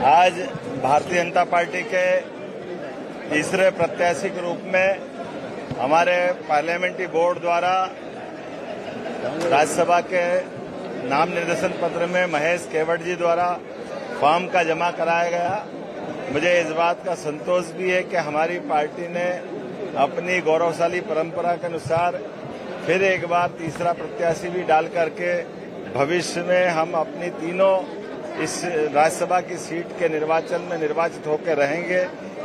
आज भारतीय जनता पार्टी के तीसरे प्रत्याशी के रूप में हमारे पार्लियामेंट्री बोर्ड द्वारा राज्यसभा के नाम निर्देशन पत्र में महेश केवट जी द्वारा फॉर्म का जमा कराया गया। मुझे इस बात का संतोष भी है कि हमारी पार्टी ने अपनी गौरवशाली परंपरा के अनुसार फिर एक बार तीसरा प्रत्याशी भी डाल करके भविष्य में हम अपनी तीनों इस राज्यसभा की सीट के निर्वाचन में निर्वाचित होकर रहेंगे।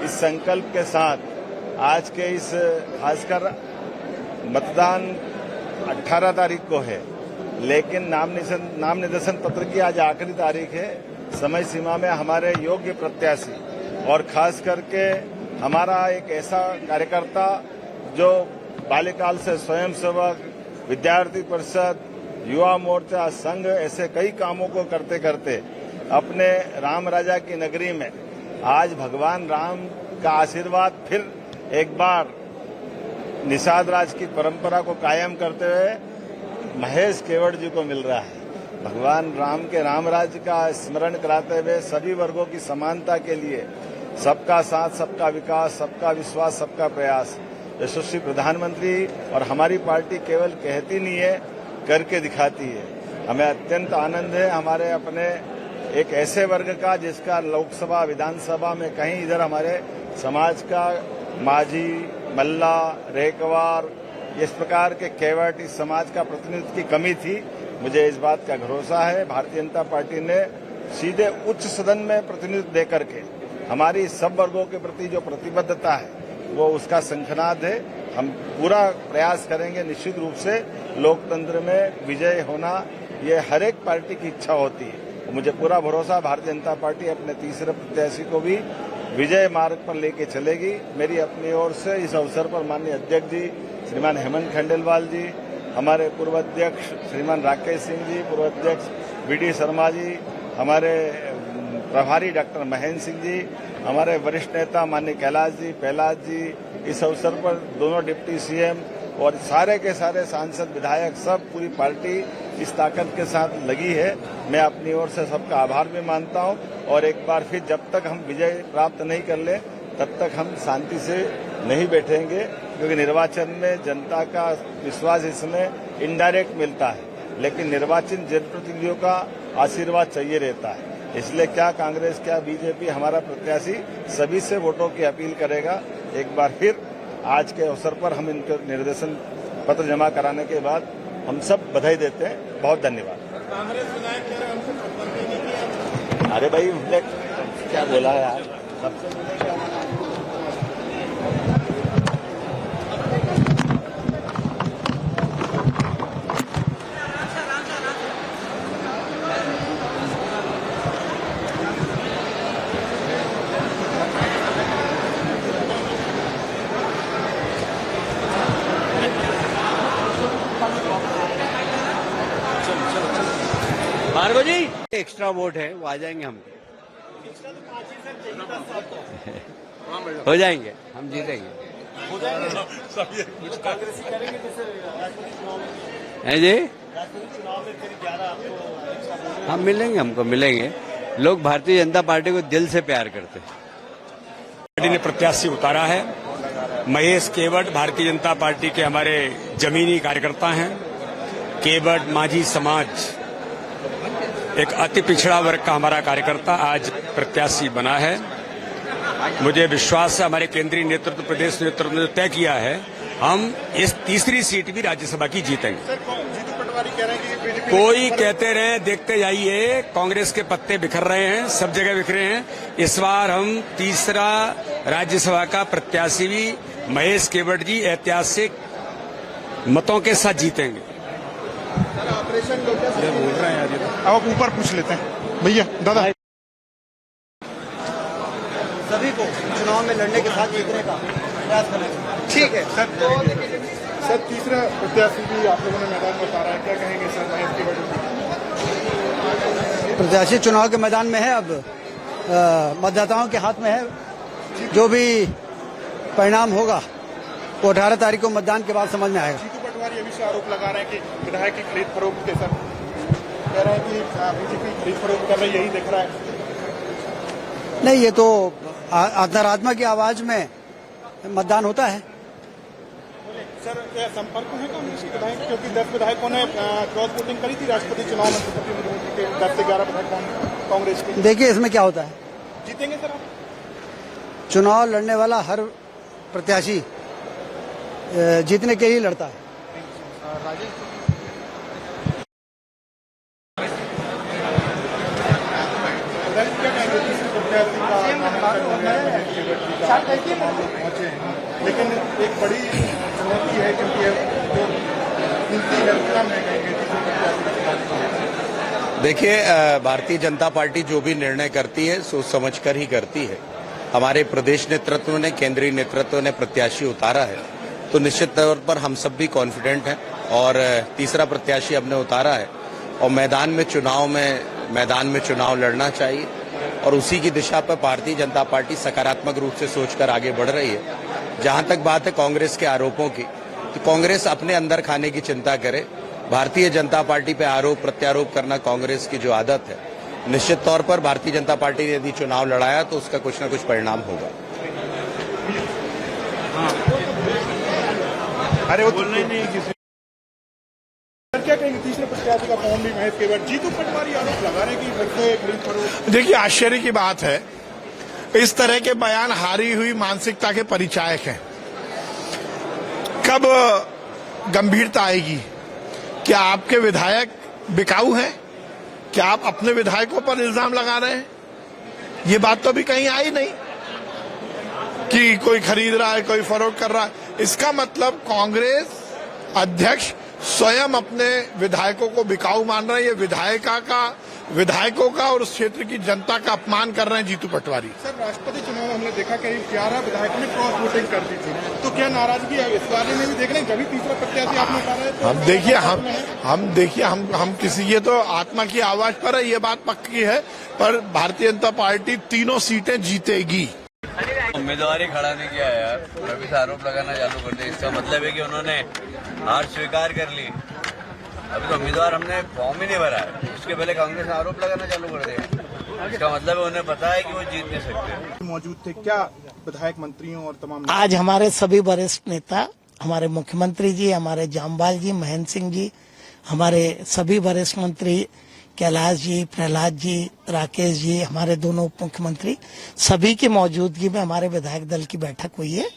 इस संकल्प के साथ आज के इस खासकर मतदान 18 तारीख को है, लेकिन नाम निर्देशन पत्र की आज आखिरी तारीख है। समय सीमा में हमारे योग्य प्रत्याशी और खास करके हमारा एक ऐसा कार्यकर्ता जो बाल्यकाल से स्वयंसेवक, विद्यार्थी परिषद, युवा मोर्चा, संघ ऐसे कई कामों को करते करते अपने राम राजा की नगरी में आज भगवान राम का आशीर्वाद फिर एक बार निषाद राज की परंपरा को कायम करते हुए महेश केवट जी को मिल रहा है। भगवान राम के राम राज्य का स्मरण कराते हुए सभी वर्गों की समानता के लिए सबका साथ, सबका विकास, सबका विश्वास, सबका प्रयास यशस्वी प्रधानमंत्री और हमारी पार्टी केवल कहती नहीं है, करके दिखाती है। हमें अत्यंत आनंद है हमारे अपने एक ऐसे वर्ग का जिसका लोकसभा, विधानसभा में कहीं इधर हमारे समाज का माझी, मल्ला, रेकवार, इस प्रकार के केवट इस समाज का प्रतिनिधित्व की कमी थी। मुझे इस बात का भरोसा है भारतीय जनता पार्टी ने सीधे उच्च सदन में प्रतिनिधित्व देकर के हमारी सब वर्गों के प्रति जो प्रतिबद्धता है वो उसका शंखनाद है। हम पूरा प्रयास करेंगे। निश्चित रूप से लोकतंत्र में विजय होना ये हर एक पार्टी की इच्छा होती है। मुझे पूरा भरोसा भारतीय जनता पार्टी अपने तीसरे प्रत्याशी को भी विजय मार्ग पर लेके चलेगी। मेरी अपनी ओर से इस अवसर पर माननीय अध्यक्ष जी श्रीमान हेमंत खंडेलवाल जी, हमारे पूर्व अध्यक्ष श्रीमान राकेश सिंह जी, पूर्व अध्यक्ष वीडी शर्मा जी, हमारे प्रभारी डॉक्टर महेंद्र सिंह जी, हमारे वरिष्ठ नेता माननीय कैलाश जी, प्रहलाद जी, इस अवसर पर दोनों डिप्टी सीएम और सारे के सारे सांसद, विधायक, सब पूरी पार्टी इस ताकत के साथ लगी है। मैं अपनी ओर से सबका आभार भी मानता हूं और एक बार फिर जब तक हम विजय प्राप्त नहीं कर ले तब तक हम शांति से नहीं बैठेंगे, क्योंकि निर्वाचन में जनता का विश्वास इसमें इनडायरेक्ट मिलता है, लेकिन निर्वाचित जनप्रतिनिधियों का आशीर्वाद चाहिए रहता है। इसलिए क्या कांग्रेस, क्या बीजेपी, हमारा प्रत्याशी सभी से वोटों की अपील करेगा। एक बार फिर आज के अवसर पर हम इनके निर्देशन पत्र जमा कराने के बाद हम सब बधाई देते हैं। बहुत धन्यवाद। अरे भाई उन्होंने क्या बोला है यार, सबसे मिलेगा। भार्गव जी, एक्स्ट्रा वोट है वो आ जाएंगे हमको। हो जाएंगे, हम जीतेंगे। है जी, हम मिलेंगे, हमको मिलेंगे। लोग भारतीय जनता पार्टी को दिल से प्यार करते हैं। पार्टी ने प्रत्याशी उतारा है। महेश केवट भारतीय जनता पार्टी के हमारे जमीनी कार्यकर्ता हैं। केवट माझी समाज एक अति पिछड़ा वर्ग का हमारा कार्यकर्ता आज प्रत्याशी बना है। मुझे विश्वास है हमारे केंद्रीय नेतृत्व, प्रदेश नेतृत्व ने तय किया है हम इस तीसरी सीट भी राज्यसभा की जीतेंगे। कोई कहते रहे, देखते जाइए, कांग्रेस के पत्ते बिखर रहे हैं, सब जगह बिखरे हैं। इस बार हम तीसरा राज्यसभा का प्रत्याशी भी महेश केवट जी ऐतिहासिक मतों के साथ जीतेंगे। ऑपरेशन ये बोल रहे हैं यार, अब ऊपर पूछ लेते हैं भैया दादा। सभी को चुनाव में लड़ने के साथ जीतने का प्रयास करेंगे। ठीक है सर, तीसरा प्रत्याशी भी आप लोगों ने मैदान में उतारा है, क्या कहेंगे सर? महेश केवट प्रत्याशी चुनाव के मैदान में है, अब मतदाताओं के हाथ में है। जो भी परिणाम होगा वो 18 तारीख को मतदान के बाद समझ में आएगा। ये भी आरोप लगा रहे हैं कि विधायक की खरीद फरोख्त के सर कह रहे हैं कि बीजेपी खरीद फरोख्त कर रही, यही दिख रहा है। नहीं, ये तो अंतरात्मा की आवाज में मतदान होता है। सर क्या संपर्क में है कांग्रेस के विधायक, क्योंकि 10 विधायकों ने क्रॉस वोटिंग करी थी राष्ट्रपति चुनाव में, मोदी के 10 से 11 विधायक कांग्रेस के। देखिए इसमें क्या होता है, जीतेंगे सर आप? चुनाव लड़ने वाला हर प्रत्याशी जीतने के लिए लड़ता है। लेकिन एक बड़ी चुनौती है, क्योंकि जो कीमती है उतना महंगाई। देखिए, भारतीय जनता पार्टी जो भी निर्णय करती है सोच समझ कर ही करती है। हमारे प्रदेश नेतृत्व ने, केंद्रीय नेतृत्व ने प्रत्याशी उतारा है, तो निश्चित तौर पर हम सब भी कॉन्फिडेंट हैं। और तीसरा प्रत्याशी हमने उतारा है और मैदान में चुनाव लड़ना चाहिए, और उसी की दिशा पर भारतीय जनता पार्टी सकारात्मक रूप से सोचकर आगे बढ़ रही है। जहां तक बात है कांग्रेस के आरोपों की, तो कांग्रेस अपने अंदर खाने की चिंता करे। भारतीय जनता पार्टी पे आरोप प्रत्यारोप करना कांग्रेस की जो आदत है, निश्चित तौर पर भारतीय जनता पार्टी ने यदि चुनाव लड़ाया तो उसका कुछ न कुछ परिणाम होगा। अरे वो बोलना ही नहीं किसी। सर क्या कहेंगे, तीसरे प्रत्याशी का फॉर्म भी महेश केवट, जीतू पटवारी आरोप लगा रहे कि फिर से खरीद फरोख्त। देखिए, आश्चर्य की बात है, इस तरह के बयान हारी हुई मानसिकता के परिचायक हैं। कब गंभीरता आएगी? क्या आपके विधायक बिकाऊ हैं? क्या आप अपने विधायकों पर इल्जाम लगा रहे हैं? ये बात तो अभी कहीं आई नहीं कि कोई खरीद रहा है, कोई फरोख्त कर रहा है। इसका मतलब कांग्रेस अध्यक्ष स्वयं अपने विधायकों को बिकाऊ मान रहे हैं। ये विधायकों का और उस क्षेत्र की जनता का अपमान कर रहे हैं जीतू पटवारी। सर राष्ट्रपति चुनाव हमने देखा करीब 11 विधायकों ने क्रॉस वोटिंग कर दी थी, तो क्या नाराजगी है इस बारे में भी देख रहे हैं? जब तीसरा प्रत्याशी आपने कहा है, हम किसी ये तो आत्मा की आवाज पर है, ये बात पक्की है, पर भारतीय जनता पार्टी तीनों सीटें जीतेगी। उम्मीदवार ही खड़ा नहीं किया यार, कभी से आरोप लगाना चालू कर दिया। इसका मतलब है कि उन्होंने हार स्वीकार कर ली। अभी तो उम्मीदवार हमने फॉर्म ही नहीं भरा है, उसके पहले कांग्रेस ने आरोप लगाना चालू कर दिया। इसका मतलब है उन्हें पता है कि वो जीत नहीं सकते। मौजूद थे क्या विधायक, मंत्रियों और तमाम? आज हमारे सभी वरिष्ठ नेता, हमारे मुख्यमंत्री जी, हमारे जामवाल जी, महेंद्र सिंह जी, हमारे सभी वरिष्ठ मंत्री कैलाश जी, प्रहलाद जी, राकेश जी, हमारे दोनों उप मुख्यमंत्री, सभी की मौजूदगी में हमारे विधायक दल की बैठक हुई है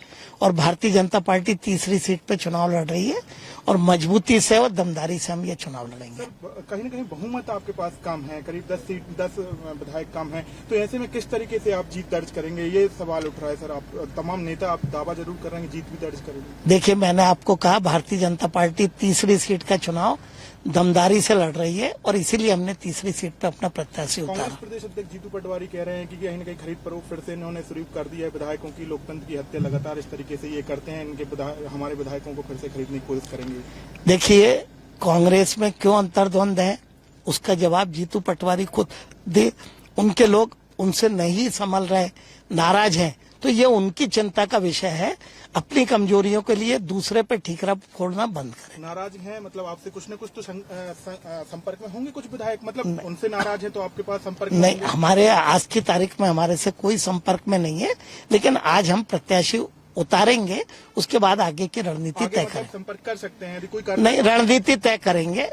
और भारतीय जनता पार्टी तीसरी सीट पे चुनाव लड़ रही है और मजबूती से और दमदारी से हम ये चुनाव लड़ेंगे। कहीं न कहीं बहुमत आपके पास कम है, करीब 10 विधायक कम है, तो ऐसे में किस तरीके से आप जीत दर्ज करेंगे, ये सवाल उठ रहा है। सर आप तमाम नेता आप दावा जरूर कर रहे हैं जीत भी दर्ज करेंगे। देखिए, मैंने आपको कहा भारतीय जनता पार्टी तीसरी सीट का चुनाव दमदारी से लड़ रही है और इसीलिए हमने तीसरी सीट पर अपना प्रत्याशी उतारा। कांग्रेस प्रदेश अध्यक्ष जीतू पटवारी कह रहे हैं कि कहीं न कहीं खरीद फरोख्त फिर से इन्होंने शुरू कर दिया है। विधायकों की लोकतंत्र की हत्या लगातार इस तरीके से ये करते हैं, हमारे विधायकों को फिर से खरीदने की कोशिश करेंगे। देखिए, कांग्रेस में क्यों अंतर्द्वंद है उसका जवाब जीतू पटवारी खुद दे। उनके लोग उनसे नहीं संभल रहे, नाराज हैं, तो ये उनकी चिंता का विषय है। अपनी कमजोरियों के लिए दूसरे पे ठीकरा फोड़ना बंद करें। नाराज हैं मतलब आपसे कुछ न कुछ तो संपर्क में होंगे कुछ विधायक, मतलब उनसे नाराज है तो आपके पास संपर्क नहीं, हमारे आज की तारीख में हमारे से कोई संपर्क में नहीं है, लेकिन आज हम प्रत्याशी उतारेंगे, उसके बाद आगे की रणनीति तय करें। संपर्क कर सकते हैं यदि कोई नहीं, रणनीति तय करेंगे।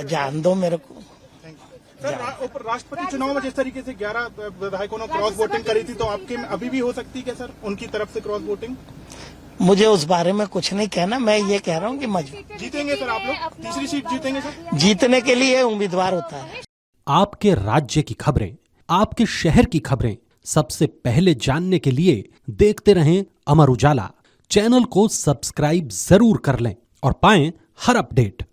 जान दो मेरे को। सर राष्ट्रपति चुनाव में जिस तरीके से 11 विधायकों ने क्रॉस वोटिंग करी थी, तो आपके अभी भी हो सकती है क्या सर उनकी तरफ से क्रॉस वोटिंग? मुझे उस बारे में कुछ नहीं कहना। मैं ये कह रहा हूँ कि जीतेंगे सर, आप लोग तीसरी सीट जीतेंगे सर। जीतने के लिए उम्मीदवार होता है। आपके राज्य की खबरें, आपके शहर की खबरें सबसे पहले जानने के लिए देखते रहें अमर उजाला। चैनल को सब्सक्राइब जरूर कर लें और पाएं हर अपडेट।